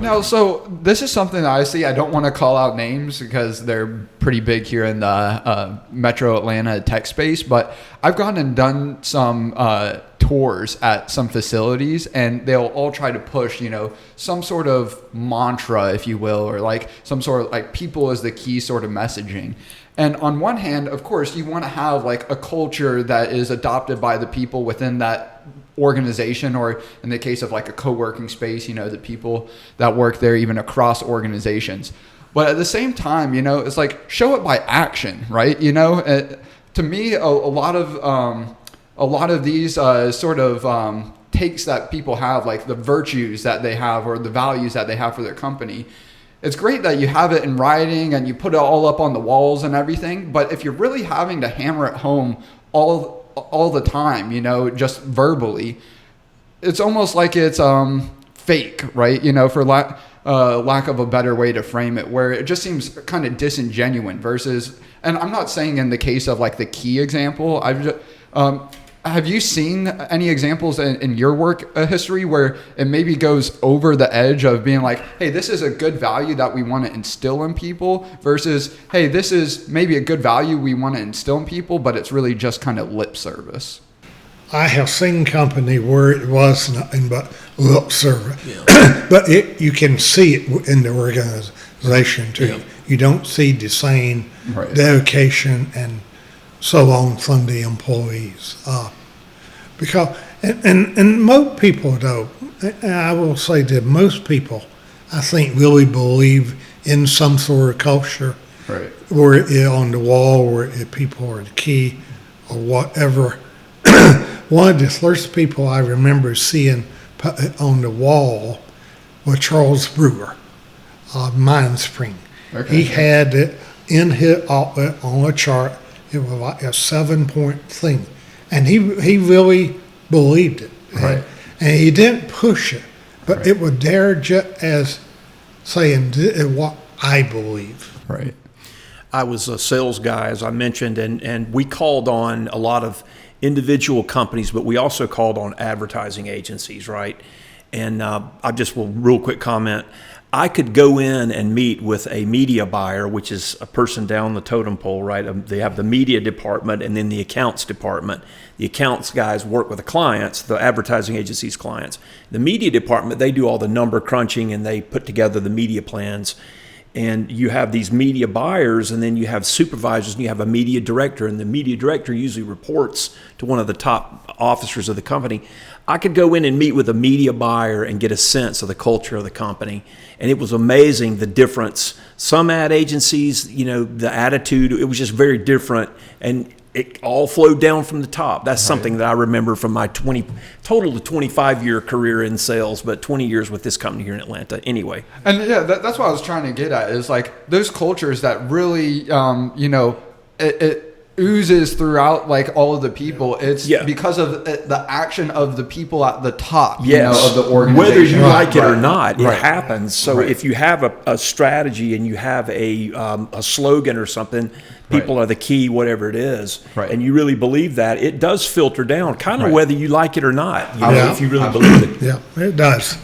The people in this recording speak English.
No, so this is something that I see. I don't want to call out names because they're pretty big here in the Metro Atlanta tech space, but I've gone and done some tours at some facilities, and they'll all try to push, some sort of mantra, if you will, or like some sort of like people is the key sort of messaging. And on one hand, of course, you want to have like a culture that is adopted by the people within that organization, or in the case of like a co-working space, the people that work there, even across organizations. But at the same time, it's like show it by action, right? To me, a lot of these sort of takes that people have, like the virtues that they have or the values that they have for their company. It's great that you have it in writing and you put it all up on the walls and everything. But if you're really having to hammer it home all the time, just verbally, it's almost like it's fake, right? For lack of a better way to frame it, where it just seems kind of disingenuous versus, and I'm not saying in the case of like the key example, have you seen any examples in your work history where it maybe goes over the edge of being like, hey, this is a good value that we want to instill in people versus, hey, this is maybe a good value we want to instill in people, but it's really just kind of lip service? I have seen company where it was nothing but lip service, yeah. But you can see it in the organization too. Yeah. You don't see the same dedication and so on from the employees. Because, and most people though, I will say that most people, I think, really believe in some sort of culture, right, where it on the wall, where people are the key or whatever. One of the first people I remember seeing put on the wall was Charles Brewer, Mind Spring. Okay. He had it in his outlet on a chart. It was like a 7-point thing. And he really believed it. Right. And he didn't push it, but right, it was there just as saying, this is what I believe. Right. I was a sales guy, as I mentioned, and we called on a lot of individual companies, but we also called on advertising agencies, right? And I just will real quick comment. I could go in and meet with a media buyer, which is a person down the totem pole, right? They have the media department and then the accounts department. The accounts guys work with the clients, the advertising agency's clients. The media department, they do all the number crunching and they put together the media plans. And you have these media buyers, and then you have supervisors, and you have a media director, and the media director usually reports to one of the top officers of the company. I could go in and meet with a media buyer and get a sense of the culture of the company. And it was amazing, the difference. Some ad agencies, the attitude, it was just very different. And it all flowed down from the top. That's something that I remember from my 25-year career in sales, but 20 years with this company here in Atlanta anyway. And yeah, that's what I was trying to get at, is like those cultures that really, it oozes throughout like all of the people. It's because of the action of the people at the top, of the organization. Whether you like it or not, it happens. So if you have a strategy and you have a slogan or something, people are the key, whatever it is, and you really believe that, it does filter down, kind of whether you like it or not, if you really believe it. Yeah, it does.